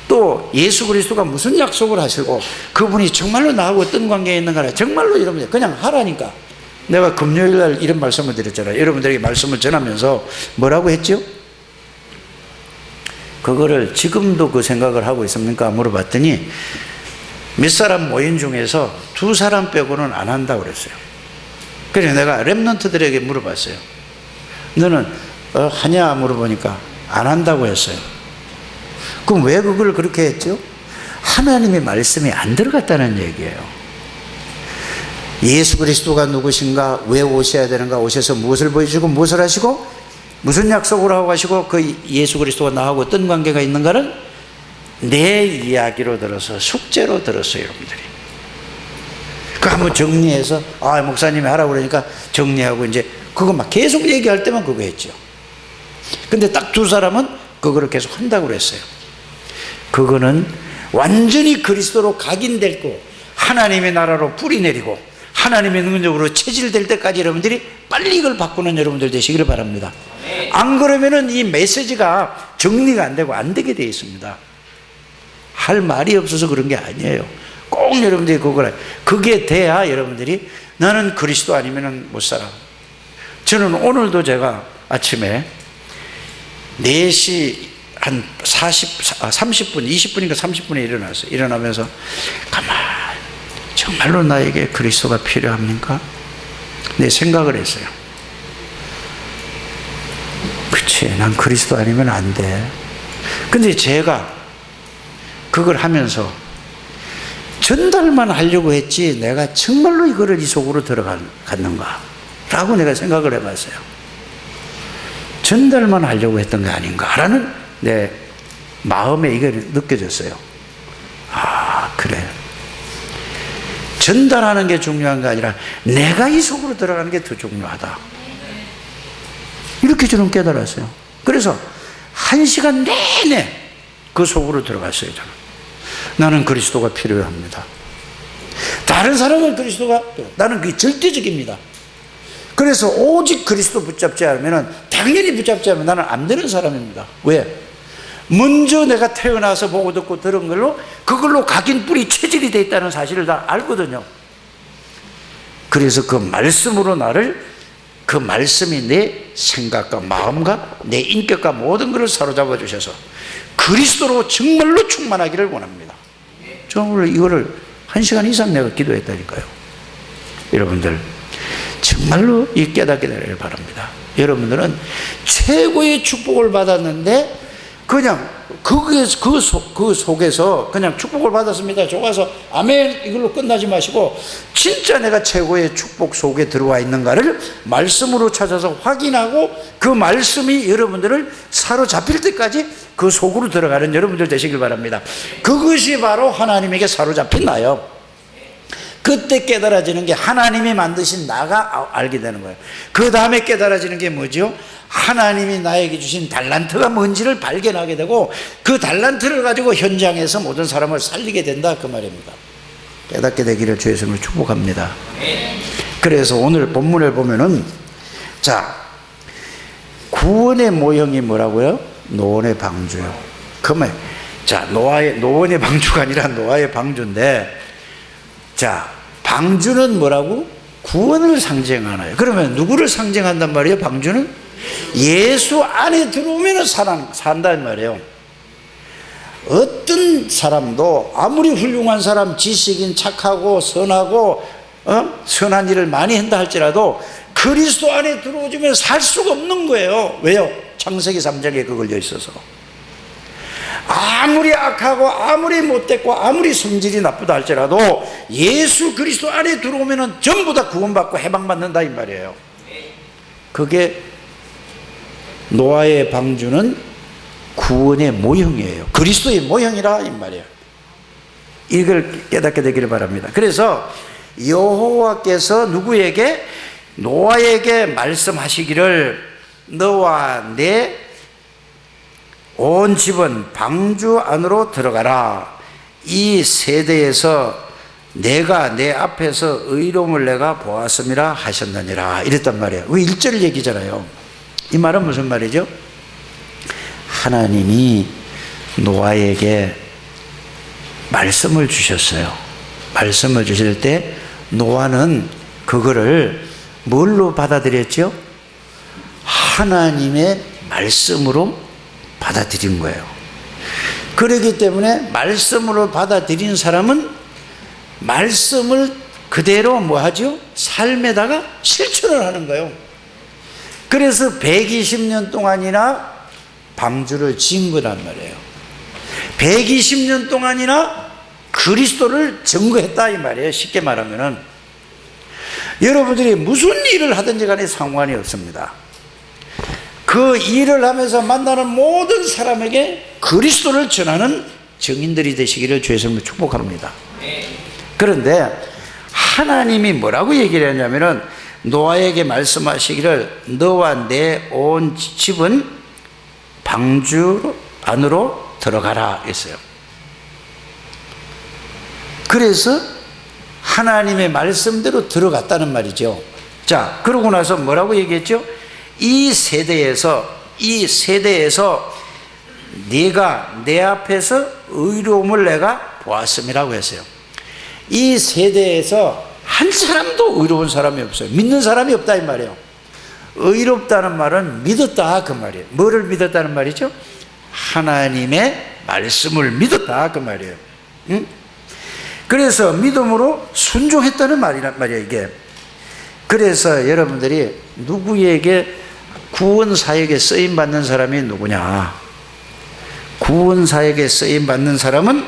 또 예수 그리스도가 무슨 약속을 하시고 그분이 정말로 나하고 어떤 관계에 있는가 정말로 여러분들 그냥 하라니까. 내가 금요일 날 이런 말씀을 드렸잖아요. 여러분들에게 말씀을 전하면서 뭐라고 했죠? 그거를 지금도 그 생각을 하고 있습니까? 물어봤더니 몇 사람 모인 중에서 2사람 빼고는 안 한다고 그랬어요. 그래서 내가 렘넌트들에게 물어봤어요. 너는 하냐 물어보니까 안 한다고 했어요. 그럼 왜 그걸 그렇게 했죠? 하나님의 말씀이 안 들어갔다는 얘기예요. 예수 그리스도가 누구신가, 왜 오셔야 되는가, 오셔서 무엇을 보여주고 무엇을 하시고 무슨 약속을 하고 가시고 그 예수 그리스도가 나하고 어떤 관계가 있는가를 내 이야기로 들어서 숙제로 들었어요. 여러분들이 그 한번 정리해서 목사님이 하라고 그러니까 정리하고 이제 그거 막 계속 얘기할 때만 그거 했죠. 근데 딱 2사람은 그거를 계속 한다고 그랬어요. 그거는 완전히 그리스도로 각인될 거, 하나님의 나라로 뿌리 내리고 하나님의 능력으로 체질될 때까지 여러분들이 빨리 이걸 바꾸는 여러분들 되시기를 바랍니다. 안 그러면은 이 메시지가 정리가 안 되고 안 되게 되어 있습니다. 할 말이 없어서 그런 게 아니에요. 꼭 여러분들이 그게 돼야 여러분들이 나는 그리스도 아니면은 못 살아. 저는 오늘도 제가 아침에 4시 한 30분, 20분인가 30분에 일어났어요. 일어나면서 가만히 정말로 나에게 그리스도가 필요합니까? 내 생각을 했어요. 그치, 난 그리스도 아니면 안 돼. 근데 제가 그걸 하면서 전달만 하려고 했지 내가 정말로 이거를 이 속으로 들어갔는가? 라고 내가 생각을 해봤어요. 전달만 하려고 했던 게 아닌가라는 내 마음에 이게 느껴졌어요. 그래. 전달하는 게 중요한 게 아니라 내가 이 속으로 들어가는 게 더 중요하다. 이렇게 저는 깨달았어요. 그래서 1시간 내내 그 속으로 들어갔어요. 저는. 나는 그리스도가 필요합니다. 다른 사람은 그리스도가 나는 그게 절대적입니다. 그래서 오직 그리스도 붙잡지 않으면 당연히 붙잡지 않으면 나는 안 되는 사람입니다. 왜? 먼저 내가 태어나서 보고 듣고 들은 걸로 그걸로 각인 뿌리 체질이 돼 있다는 사실을 다 알거든요. 그래서 그 말씀으로 나를, 그 말씀이 내 생각과 마음과 내 인격과 모든 것을 사로잡아 주셔서 그리스도로 정말로 충만하기를 원합니다. 저 오늘 이거를 1시간 이상 내가 기도했다니까요. 여러분들 정말로 이 깨닫게 되기를 바랍니다. 여러분들은 최고의 축복을 받았는데 그냥 그 속에서 그냥 축복을 받았습니다, 좋아서 아멘 이걸로 끝나지 마시고 진짜 내가 최고의 축복 속에 들어와 있는가를 말씀으로 찾아서 확인하고 그 말씀이 여러분들을 사로잡힐 때까지 그 속으로 들어가는 여러분들 되시길 바랍니다. 그것이 바로 하나님에게 사로잡힌 나요. 그때 깨달아지는 게 하나님이 만드신 나가 알게 되는 거예요. 그 다음에 깨달아지는 게 뭐죠? 하나님이 나에게 주신 달란트가 뭔지를 발견하게 되고 그 달란트를 가지고 현장에서 모든 사람을 살리게 된다, 그 말입니다. 깨닫게 되기를 주의 이름으로 축복합니다. 그래서 오늘 본문을 보면은, 자, 구원의 모형이 뭐라고요? 노원의 방주요. 그러면 자, 노원의 방주가 아니라 노아의 방주인데, 자, 방주는 뭐라고? 구원을 상징하나요? 그러면 누구를 상징한단 말이에요? 방주는 예수 안에 들어오면 산다는 말이에요. 어떤 사람도 아무리 훌륭한 사람, 지식인, 착하고 선하고 선한 일을 많이 한다 할지라도 그리스도 안에 들어오면 살 수가 없는 거예요. 왜요? 창세기 3장에 그 걸려 있어서. 아무리 악하고 아무리 못됐고 아무리 성질이 나쁘다 할지라도 예수 그리스도 안에 들어오면 전부 다 구원받고 해방받는다 이 말이에요. 그게 노아의 방주는 구원의 모형이에요. 그리스도의 모형이라 이 말이에요. 이걸 깨닫게 되기를 바랍니다. 그래서 여호와께서 누구에게? 노아에게 말씀하시기를 너와 내 온 집은 방주 안으로 들어가라. 이 세대에서 내가 내 앞에서 의로움을 내가 보았음이라 하셨느니라 이랬단 말이에요. 왜 1절 얘기잖아요. 이 말은 무슨 말이죠? 하나님이 노아에게 말씀을 주셨어요. 말씀을 주실 때 노아는 그거를 뭘로 받아들였죠? 하나님의 말씀으로 받아들인 거예요. 그렇기 때문에 말씀으로 받아들인 사람은 말씀을 그대로 뭐 하죠? 삶에다가 실천을 하는 거예요. 그래서 120년 동안이나 방주를 지은 거란 말이에요. 120년 동안이나 그리스도를 증거했다 이 말이에요. 쉽게 말하면은 여러분들이 무슨 일을 하든지 간에 상관이 없습니다. 그 일을 하면서 만나는 모든 사람에게 그리스도를 전하는 증인들이 되시기를 주의 이름으로 축복합니다. 그런데 하나님이 뭐라고 얘기를 했냐면은 노아에게 말씀하시기를 너와 내 온 집은 방주 안으로 들어가라 했어요. 그래서 하나님의 말씀대로 들어갔다는 말이죠. 자, 그러고 나서 뭐라고 얘기했죠? 이 세대에서 네가 내 앞에서 의로움을 내가 보았음이라고 했어요. 이 세대에서 한 사람도 의로운 사람이 없어요. 믿는 사람이 없다 이 말이에요. 의롭다는 말은 믿었다 그 말이에요. 뭐를 믿었다는 말이죠? 하나님의 말씀을 믿었다 그 말이에요. 응? 그래서 믿음으로 순종했다는 말이란 말이에요 이게. 그래서 여러분들이 누구에게 구원사역에 쓰임받는 사람이 누구냐? 구원사역에 쓰임받는 사람은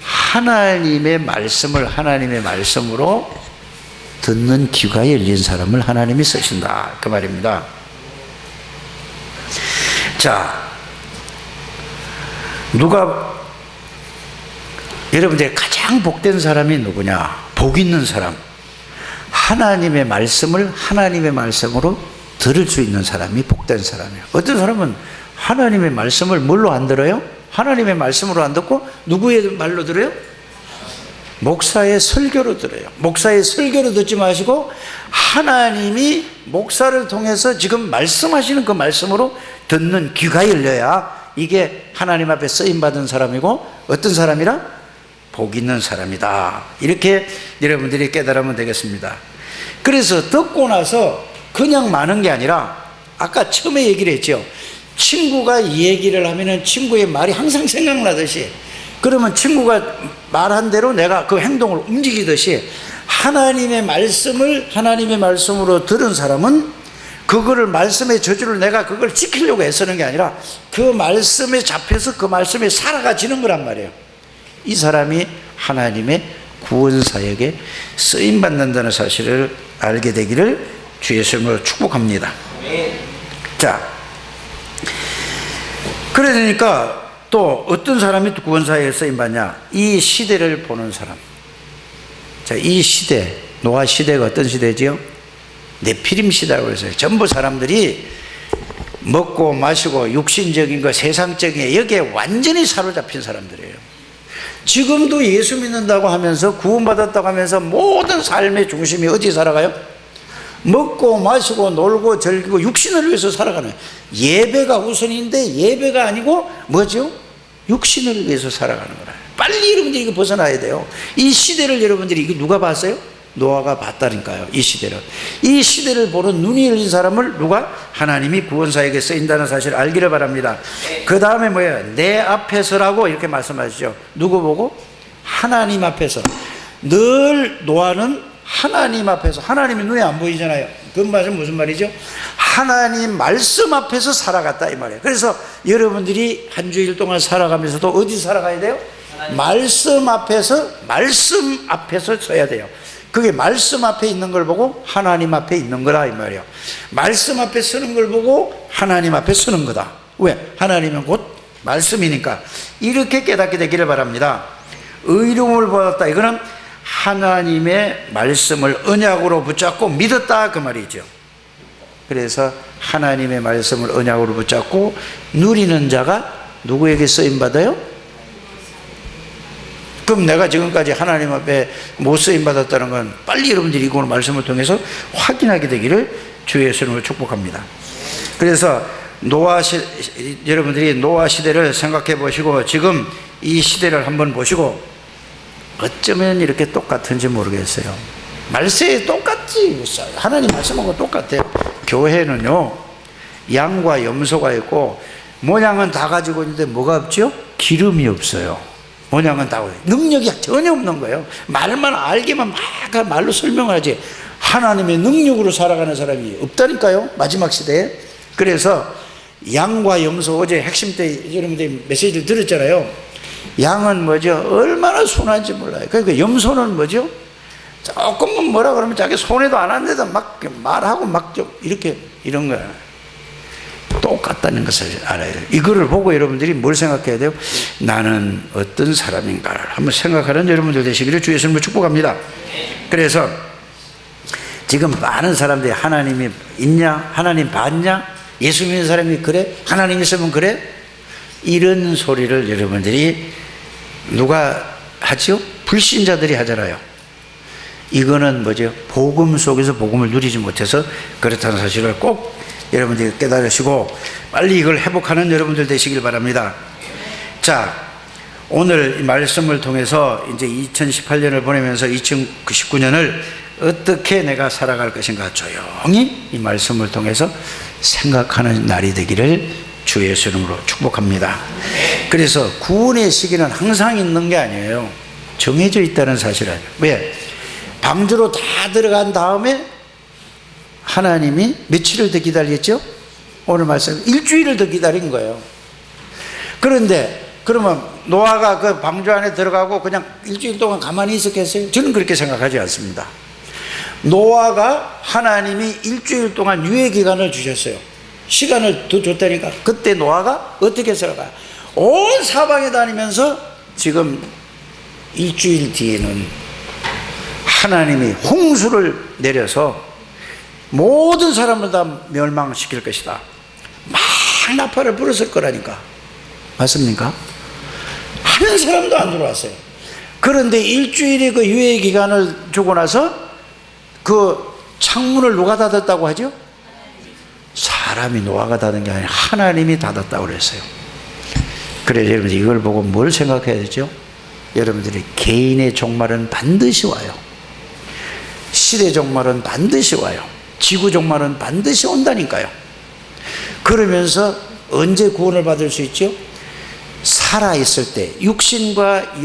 하나님의 말씀을 하나님의 말씀으로 듣는 귀가 열린 사람을 하나님이 쓰신다 그 말입니다. 자, 여러분들이 가장 복된 사람이 누구냐? 복 있는 사람, 하나님의 말씀을 하나님의 말씀으로 들을 수 있는 사람이 복된 사람이에요. 어떤 사람은 하나님의 말씀을 뭘로 안 들어요? 하나님의 말씀으로 안 듣고 누구의 말로 들어요? 목사의 설교로 들어요. 목사의 설교로 듣지 마시고 하나님이 목사를 통해서 지금 말씀하시는 그 말씀으로 듣는 귀가 열려야 이게 하나님 앞에 쓰임받은 사람이고 어떤 사람이라? 복 있는 사람이다. 이렇게 여러분들이 깨달으면 되겠습니다. 그래서 듣고 나서 그냥 마는 게 아니라 아까 처음에 얘기를 했죠. 친구가 이 얘기를 하면은 친구의 말이 항상 생각나듯이, 그러면 친구가 말한 대로 내가 그 행동을 움직이듯이 하나님의 말씀으로 들은 사람은 그거를 말씀의 저주를 내가 그걸 지키려고 애쓰는 게 아니라 그 말씀에 잡혀서 그 말씀에 살아가지는 거란 말이에요. 이 사람이 하나님의 구원사역에 쓰임받는다는 사실을 알게 되기를 주 예수님으로 축복합니다. 자, 그러니까 또 어떤 사람이 구원사역에 쓰임받냐? 이 시대를 보는 사람. 자, 이 시대, 노아 시대가 어떤 시대지요? 네피림 시대라고 그랬어요. 전부 사람들이 먹고 마시고 육신적인 거, 세상적인 거, 여기에 완전히 사로잡힌 사람들이에요. 지금도 예수 믿는다고 하면서 구원받았다고 하면서 모든 삶의 중심이 어디 살아가요? 먹고 마시고 놀고 즐기고 육신을 위해서 살아가는, 예배가 우선인데 예배가 아니고 뭐죠? 육신을 위해서 살아가는 거라. 빨리 여러분들이 이거 벗어나야 돼요. 이 시대를 여러분들이 이거 누가 봤어요? 노아가 봤다니까요. 이 시대를. 이 시대를 보는 눈이 열린 사람을 누가? 하나님이 구원사에게 쓰인다는 사실을 알기를 바랍니다. 그 다음에 뭐예요? 내 앞에서라고 이렇게 말씀하시죠. 누구 보고? 하나님 앞에서. 늘 노아는 하나님 앞에서, 하나님이 눈에 안 보이잖아요. 그 말은 무슨 말이죠? 하나님 말씀 앞에서 살아갔다 이 말이에요. 그래서 여러분들이 한 주일 동안 살아가면서도 어디 살아가야 돼요? 말씀 앞에서 서야 돼요. 그게 말씀 앞에 있는 걸 보고 하나님 앞에 있는 거다 이 말이에요. 말씀 앞에 서는 걸 보고 하나님 앞에 서는 거다. 왜? 하나님은 곧 말씀이니까. 이렇게 깨닫게 되기를 바랍니다. 의로움을 받았다, 이거는 하나님의 말씀을 언약으로 붙잡고 믿었다 그 말이죠. 그래서 하나님의 말씀을 언약으로 붙잡고 누리는 자가 누구에게 쓰임받아요? 그럼 내가 지금까지 하나님 앞에 못 쓰임받았다는 건 빨리 여러분들이 이거 말씀을 통해서 확인하게 되기를 주 예수님으로 축복합니다. 그래서 여러분들이 노아 시대를 생각해 보시고 지금 이 시대를 한번 보시고 어쩌면 이렇게 똑같은지 모르겠어요. 말씀이 똑같지. 하나님 말씀하고 똑같아요. 교회는요, 양과 염소가 있고 모양은 다 가지고 있는데 뭐가 없죠? 기름이 없어요. 모양은 다 능력이 전혀 없는 거예요. 말만 알게만 막 말로 설명하지 하나님의 능력으로 살아가는 사람이 없다니까요, 마지막 시대에. 그래서 양과 염소, 어제 핵심 때 여러분들이 메시지를 들었잖아요. 양은 뭐죠? 얼마나 순한지 몰라요. 그러니까 염소는 뭐죠? 조금만 뭐라 그러면 자기 손에도 안 왔는데도 막 말하고 막 좀 이렇게 이런 거야. 똑같다는 것을 알아야 돼요. 이거를 보고 여러분들이 뭘 생각해야 돼요? 나는 어떤 사람인가를 한번 생각하는 여러분들 되시기를 주 예수님을 축복합니다. 그래서 지금 많은 사람들이 하나님이 있냐? 하나님 봤냐? 예수 믿는 사람이 그래? 하나님 있으면 그래? 이런 소리를 여러분들이 누가 하죠? 불신자들이 하잖아요. 이거는 뭐죠? 복음 속에서 복음을 누리지 못해서 그렇다는 사실을 꼭 여러분들이 깨달으시고 빨리 이걸 회복하는 여러분들 되시길 바랍니다. 자, 오늘 이 말씀을 통해서 이제 2018년을 보내면서 2019년을 어떻게 내가 살아갈 것인가 조용히 이 말씀을 통해서 생각하는 날이 되기를 주 예수 이름으로 축복합니다. 그래서 구원의 시기는 항상 있는 게 아니에요. 정해져 있다는 사실을. 왜? 방주로 다 들어간 다음에 하나님이 며칠을 더 기다렸죠? 오늘 말씀 일주일을 더 기다린 거예요. 그런데 그러면 노아가 그 방주 안에 들어가고 그냥 일주일 동안 가만히 있었겠어요? 저는 그렇게 생각하지 않습니다. 노아가 하나님이 일주일 동안 유예 기간을 주셨어요. 시간을 더 줬다니까. 그때 노아가 어떻게 살아가요? 온 사방에 다니면서 지금 일주일 뒤에는 하나님이 홍수를 내려서 모든 사람을 다 멸망시킬 것이다. 막 나팔을 불었을 거라니까. 맞습니까? 한 사람도 안 들어왔어요. 그런데 일주일의 그 유예 기간을 주고 나서 그 창문을 누가 닫았다고 하죠? 사람이 노아가 닫은 게 아니라 하나님이 닫았다고 그랬어요. 그래서 여러분들 이걸 보고 뭘 생각해야 되죠? 여러분들이 개인의 종말은 반드시 와요. 시대 종말은 반드시 와요. 지구 종말은 반드시 온다니까요. 그러면서 언제 구원을 받을 수 있죠? 살아있을 때, 육신과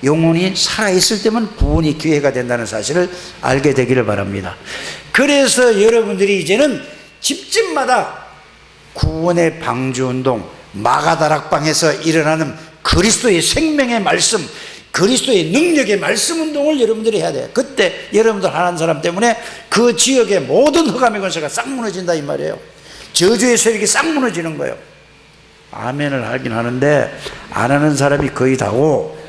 영혼이 살아있을 때만 구원이 기회가 된다는 사실을 알게 되기를 바랍니다. 그래서 여러분들이 이제는 집집마다 구원의 방주운동, 마가다락방에서 일어나는 그리스도의 생명의 말씀, 그리스도의 능력의 말씀 운동을 여러분들이 해야 돼요. 그때 여러분들 하나님 사람 때문에 그 지역의 모든 흑암의 권세가 싹 무너진다 이 말이에요. 저주의 세력이 싹 무너지는 거예요. 아멘을 하긴 하는데 안 하는 사람이 거의 다고,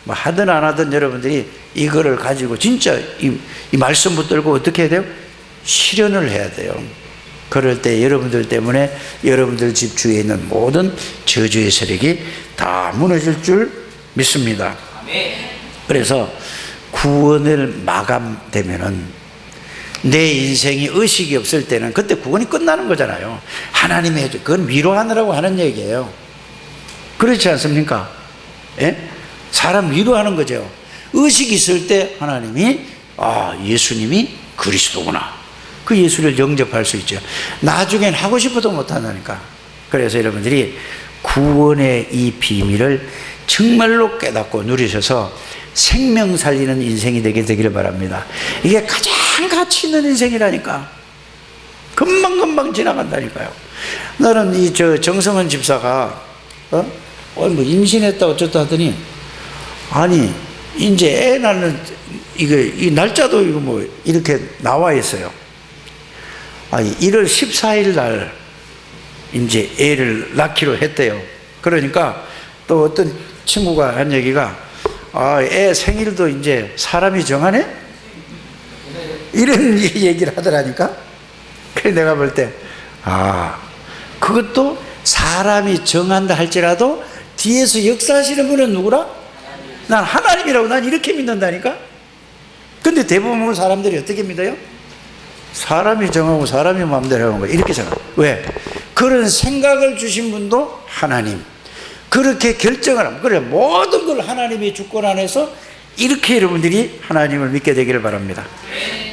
뭐 하든 안 하든 여러분들이 이거를 가지고 진짜 이 말씀 붙들고 어떻게 해야 돼요? 실현을 해야 돼요. 그럴 때 여러분들 때문에 여러분들 집 주위에 있는 모든 저주의 세력이 다 무너질 줄 믿습니다. 그래서 구원을 마감되면은 내 인생이 의식이 없을 때는 그때 구원이 끝나는 거잖아요. 하나님이 해줘. 그건 위로하느라고 하는 얘기예요. 그렇지 않습니까? 예? 사람 위로하는 거죠. 의식이 있을 때 하나님이 예수님이 그리스도구나, 그 예수를 영접할 수 있죠. 나중엔 하고 싶어도 못한다니까. 그래서 여러분들이 구원의 이 비밀을 정말로 깨닫고 누리셔서 생명 살리는 인생이 되기를 바랍니다. 이게 가장 가치 있는 인생이라니까. 금방금방 지나간다니까요. 나는 이 정성원 집사가 뭐 임신했다 어쩌다 하더니, 아니 이제 애 낳는 이 날짜도 이거 뭐 이렇게 나와 있어요. 1월 14일 날 이제 애를 낳기로 했대요. 그러니까 또 어떤 친구가 한 얘기가, 애 생일도 이제 사람이 정하네? 이런 얘기를 하더라니까. 그래서 내가 볼 때, 그것도 사람이 정한다 할지라도 뒤에서 역사하시는 분은 누구라? 난 하나님이라고 난 이렇게 믿는다니까. 근데 대부분 사람들이 어떻게 믿어요? 사람이 정하고 사람이 마음대로 하는 거야, 이렇게 생각. 왜? 그런 생각을 주신 분도 하나님, 그렇게 결정을 하면, 그래 모든 걸 하나님이 주권 안에서 이렇게 여러분들이 하나님을 믿게 되기를 바랍니다.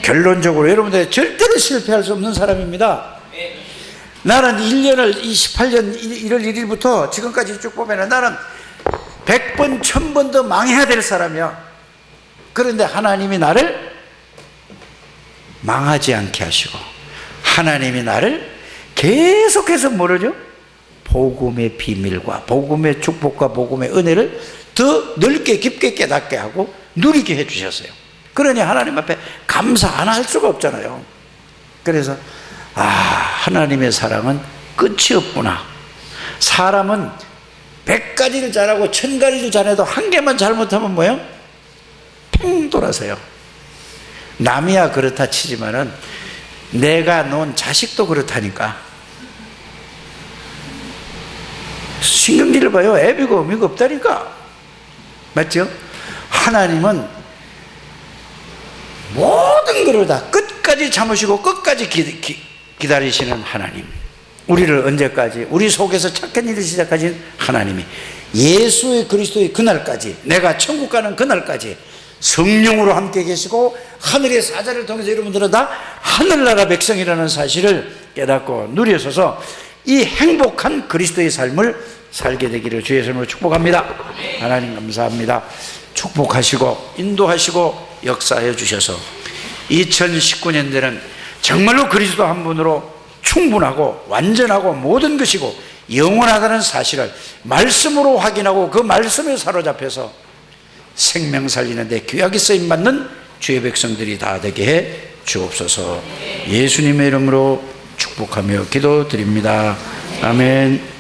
결론적으로 여러분들 절대로 실패할 수 없는 사람입니다. 나는 1년을 28년 1월 1일부터 지금까지 쭉 보면 나는 100번 1000번 더 망해야 될 사람이야. 그런데 하나님이 나를 망하지 않게 하시고, 하나님이 나를 계속해서 뭐라죠? 복음의 비밀과 복음의 축복과 복음의 은혜를 더 넓게 깊게 깨닫게 하고 누리게 해주셨어요. 그러니 하나님 앞에 감사 안 할 수가 없잖아요. 그래서 하나님의 사랑은 끝이 없구나. 사람은 100가지를 잘하고 1000가지를 잘해도 한 개만 잘못하면 뭐예요? 팽 돌아서요. 남이야 그렇다 치지만은 내가 놓은 자식도 그렇다니까. 신경질을 봐요. 애비고 어미가 없다니까. 맞죠? 하나님은 모든 것을 다 끝까지 참으시고 끝까지 기다리시는 하나님. 우리를 언제까지, 우리 속에서 착한 일을 시작하신 하나님이 예수의 그리스도의 그날까지, 내가 천국 가는 그날까지 성령으로 함께 계시고 하늘의 사자를 통해서 여러분들은 다 하늘나라 백성이라는 사실을 깨닫고 누리셔서 이 행복한 그리스도의 삶을 살게 되기를 주의 이름으로 축복합니다. 하나님 감사합니다. 축복하시고 인도하시고 역사해 주셔서 2019년대는 정말로 그리스도 한 분으로 충분하고 완전하고 모든 것이고 영원하다는 사실을 말씀으로 확인하고 그 말씀에 사로잡혀서 생명 살리는 데 귀하게 쓰임받는 주의 백성들이 다 되게 해 주옵소서. 예수님의 이름으로 축복하며 기도드립니다. 아멘.